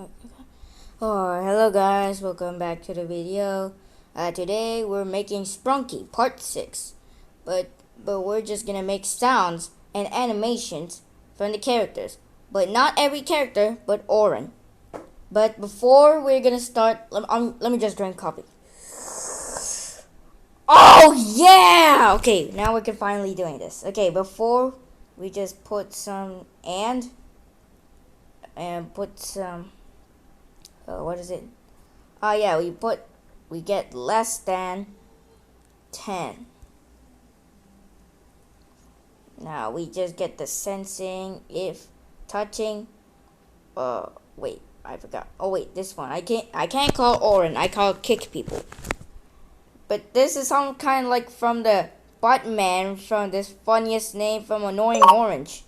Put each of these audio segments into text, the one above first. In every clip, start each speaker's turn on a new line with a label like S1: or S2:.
S1: Oh, hello guys, welcome back to the video. Today we're making Sprunki Part 6. But we're just gonna make sounds and animations from the characters. But not every character, but Oren. But before we're gonna start, let me just drink coffee. Oh yeah! Okay, now we can finally doing this. Okay, before we just put some and put some what is it? Oh yeah, we get less than 10. Now we just get the sensing if touching. Wait, I forgot. Oh wait, this one. I can't call Oren. I call kick people. But this is some kind like from the Buttman from this funniest name from Annoying Orange.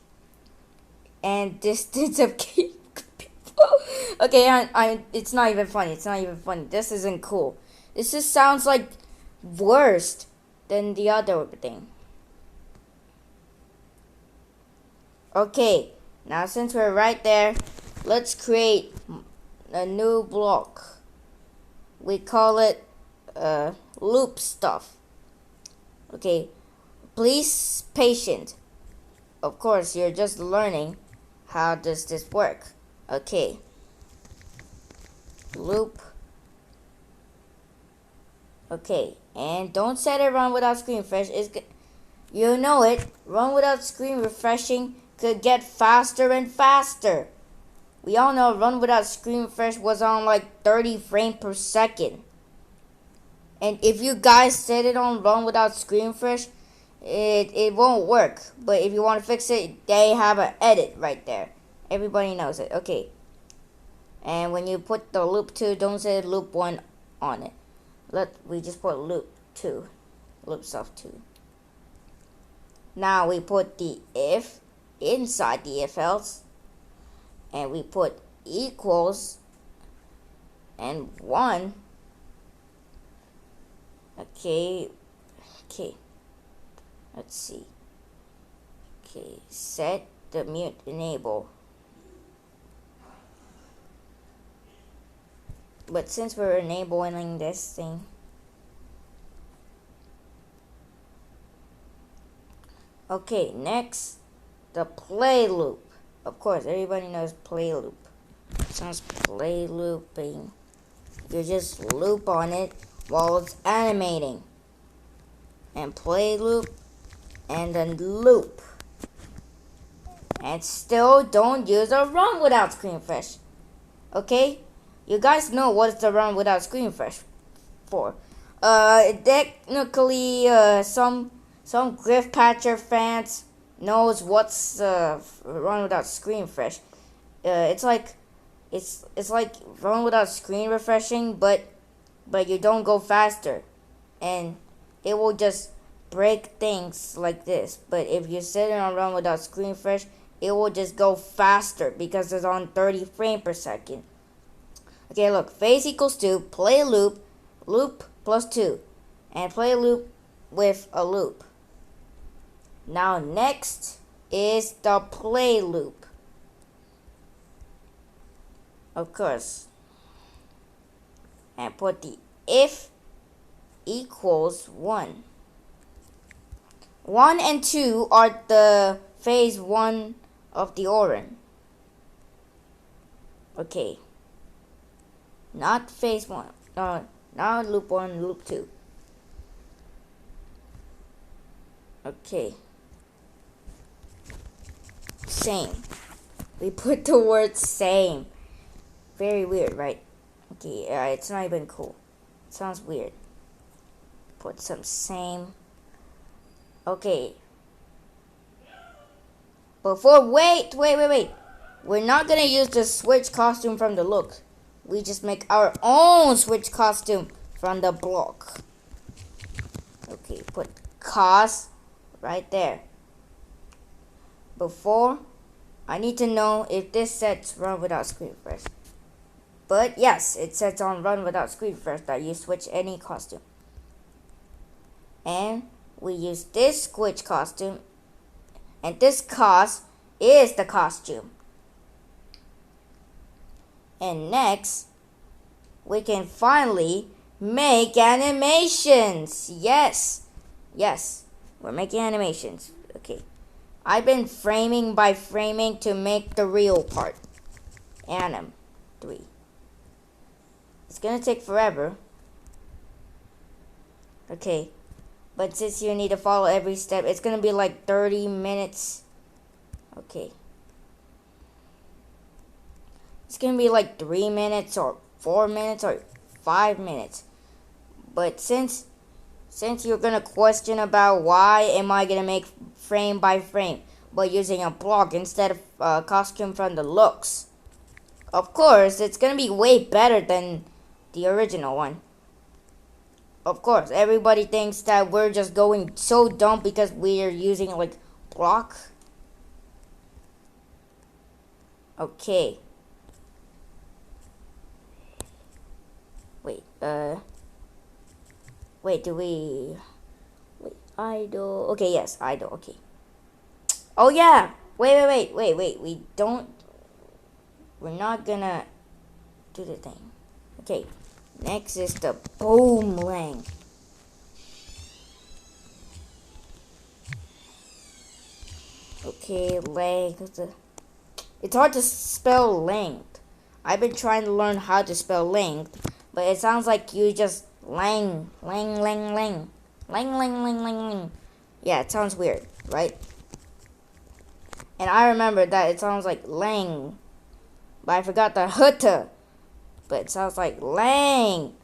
S1: And this did some kick people. Okay, it's not even funny. It's not even funny. This isn't cool. This just sounds like worse than the other thing. Okay, now since we're right there, let's create a new block. We call it loop stuff. Okay, please patient. Of course, you're just learning how does this work. Okay, loop. Okay, and don't set it run without screen refresh. You know it. Run without screen refreshing could get faster and faster. We all know run without screen refresh was on like 30 frames per second. And if you guys set it on run without screen refresh, it won't work. But if you want to fix it, they have an edit right there. Everybody knows it. Okay. And when you put the loop 2, don't say loop 1 on it. We just put loop 2. Loop stuff 2. Now we put the if inside the if else. And we put equals and 1. Okay. Let's see. Okay, set the mute enable. But since we're enabling this thing, okay, next the play loop. Of course, everybody knows play loop. Sounds play looping. You just loop on it while it's animating. And play loop and then loop. And still don't use a run without screen refresh. Okay? You guys know what's the run without screen refresh for. Technically some Griff Patcher fans knows what's run without screen refresh. It's like run without screen refreshing, but you don't go faster, and it will just break things like this. But if you set it on run without screen refresh, it will just go faster because it's on 30 frames per second. Okay, look, phase equals 2, play loop, loop plus 2, and play loop with a loop. Now next is the play loop. Of course. And put the if equals 1. 1 and 2 are the phase 1 of the Oren. Okay. Not phase 1. Now loop 1, loop 2. Okay. Same. We put the word same. Very weird, right? Okay, it's not even cool. It sounds weird. Put some same. Okay. Wait. We're not gonna use the switch costume from the look. We just make our own switch costume from the block. Okay, put cos right there. Before, I need to know if this sets run without screen refresh. But yes, it sets on run without screen refresh that you switch any costume. And we use this switch costume, and this cos is the costume. And next, we can finally make animations. Yes, we're making animations. Okay, I've been framing by framing to make the real part. Anim 3. It's gonna take forever. Okay, but since you need to follow every step, it's gonna be like 30 minutes. Okay. It's gonna be like 3 minutes or 4 minutes or 5 minutes. But since you're gonna question about why am I gonna make frame by frame but using a block instead of costume from the looks, of course it's gonna be way better than the original one. Of course, everybody thinks that we're just going so dumb because we are using like block. Okay. Wait, idle. Okay, yes, idle. Okay. Oh yeah. Wait. We're not gonna do the thing. Okay. Next is the boomling. Okay, length. It's hard to spell length. I've been trying to learn how to spell length, but it sounds like you just lang. Yeah, it sounds weird, right? And I remember that it sounds like lang, but I forgot the hutta. But it sounds like lang.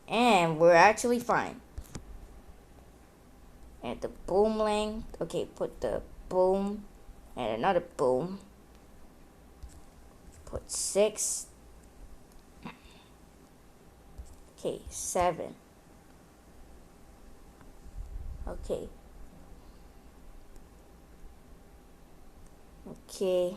S1: And we're actually fine. And the boom length. Okay, put the boom and another boom. Put 6. Okay, 7. Okay. Okay.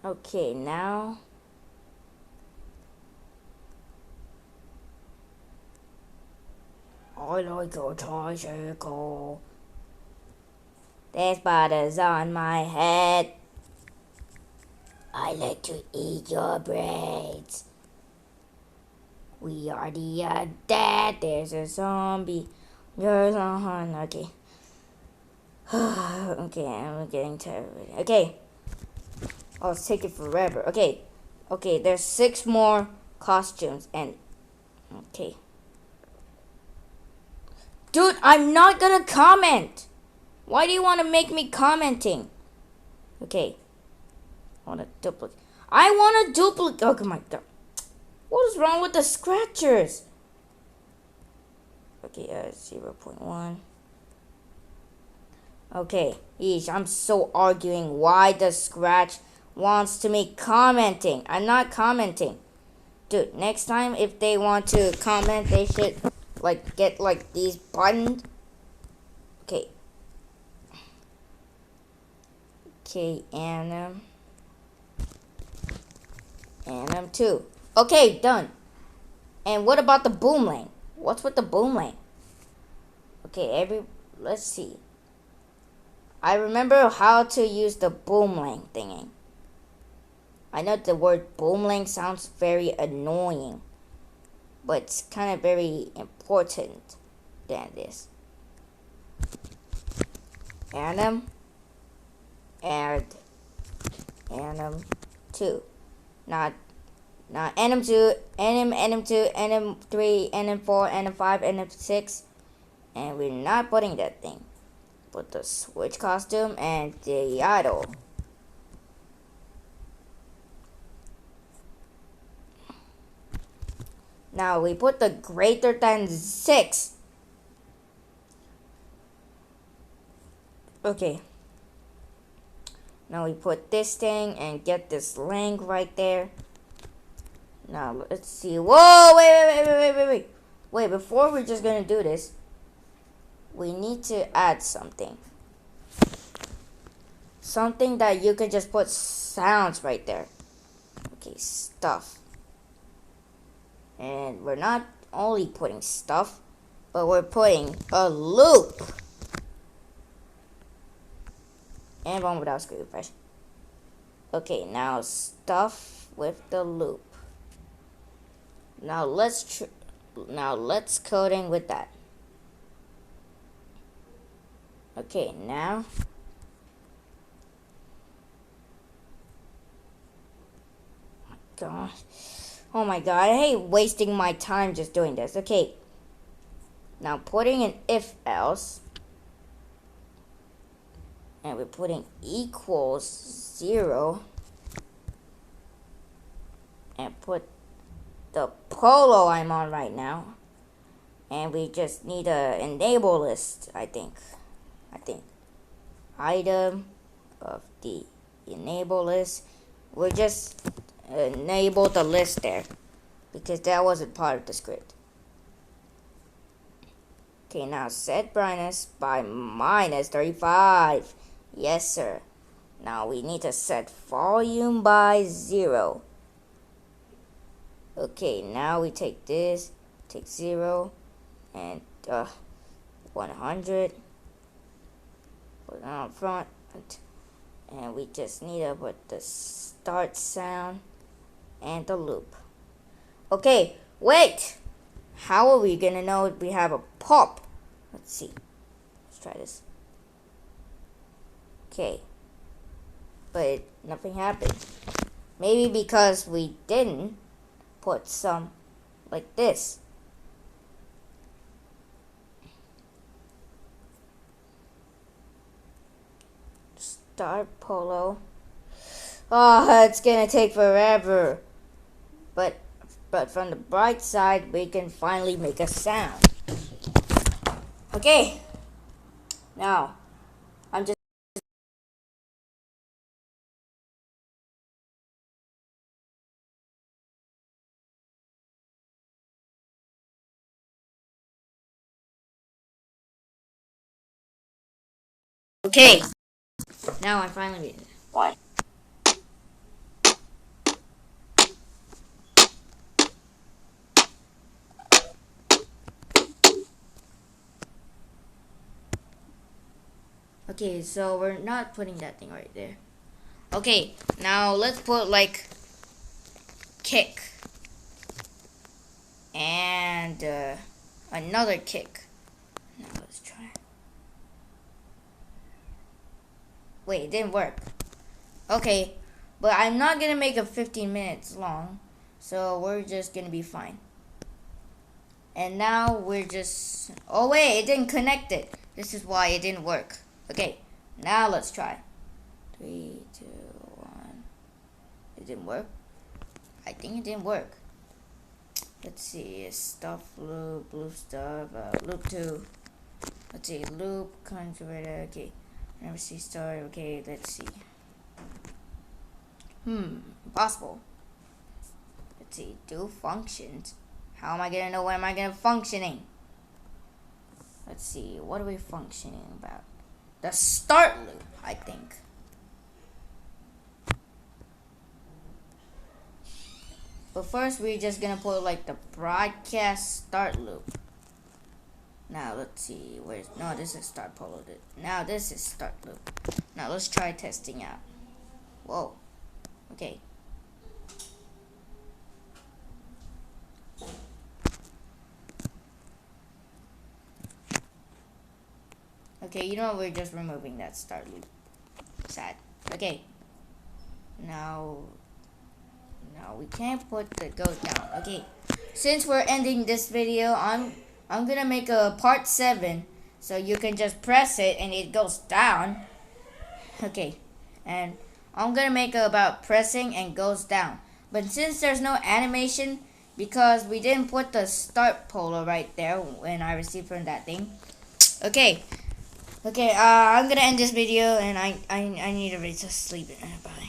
S1: Okay, now I like a tricycle. There's butters on my head. I like to eat your brains. We are the undead. There's a zombie. There's a hun. Okay. Okay, I'm getting tired of it. Okay. Oh, it's taking forever. Okay. Okay, there's 6 more costumes and okay. Dude, I'm not gonna comment. Why do you want to make me commenting? Okay. I want to duplicate. Oh my god. What is wrong with the scratchers? Okay, 0.1. Okay, yeesh, I'm so arguing why the scratch wants to make commenting. I'm not commenting. Dude, next time if they want to comment, they should like get like these buttons. Okay. Okay, and 2. Okay, done. And what about the boom lane? What's with the boom lane? Okay, let's see. I remember how to use the boom lane thingy. I know the word boom lane sounds very annoying, but it's kind of very important than this. Anim and anim 2. Not anim 2, anim 2, anim 3, anim 4, anim 5, anim 6. And we're not putting that thing. Put the switch costume and the idol. Now we put the greater than 6. Okay. Now we put this thing and get this link right there. Now let's see. Whoa, wait. Wait, before we're just gonna do this, we need to add something. Something that you can just put sounds right there. Okay, stuff. And we're not only putting stuff, but we're putting a loop. and run without screen refresh. Okay, now stuff with the loop. Now let's coding with that. Okay, now gosh. Oh my god, I hate wasting my time just doing this. Okay. Now putting an if else. And we're putting equals 0. And put the polo I'm on right now. And we just need a enable list, I think. Item of the enable list. We're just enable the list there because that wasn't part of the script. Okay, now set brightness by -35. Yes, sir. Now we need to set volume by 0. Okay, now we take this, take 0, and 100. Put it on front. And we just need to put the start sound and the loop. Okay, wait! How are we gonna know we have a pop? Let's see. Let's try this. Okay. But nothing happened. Maybe because we didn't put some like this. Start polo. Oh, it's gonna take forever. But from the bright side, we can finally make a sound. Okay. Now, I'm just okay. Now I'm finally reading it. Why? Okay, so we're not putting that thing right there. Okay, now let's put like kick and another kick. Now let's try. Wait, it didn't work. Okay, but I'm not gonna make it 15 minutes long, so we're just gonna be fine. And now we're just, oh wait, it didn't connect it. This is why it didn't work. Okay, now let's try. 3, 2, 1. It didn't work. I think it didn't work. Let's see, stuff loop, loop stuff, loop 2. Let's see, loop converter. Okay, never see start. Okay, let's see. Impossible. Let's see, do functions. How am I gonna know when am I gonna functioning? Let's see, what are we functioning about? The start loop, I think. But first, we're just gonna put like the broadcast start loop. Now let's see, where's no? This is start polo. Now this is start loop. Now let's try testing out. Whoa. Okay. Okay, you know what? We're just removing that start loop. Sad. Okay. Now we can't put the goes down. Okay. Since we're ending this video, I'm gonna make a part 7, so you can just press it and it goes down. Okay. And I'm gonna make it about pressing and goes down. But since there's no animation, because we didn't put the start polo right there when I received from that thing. Okay. Okay, I'm gonna end this video and I need to sleep. Bye.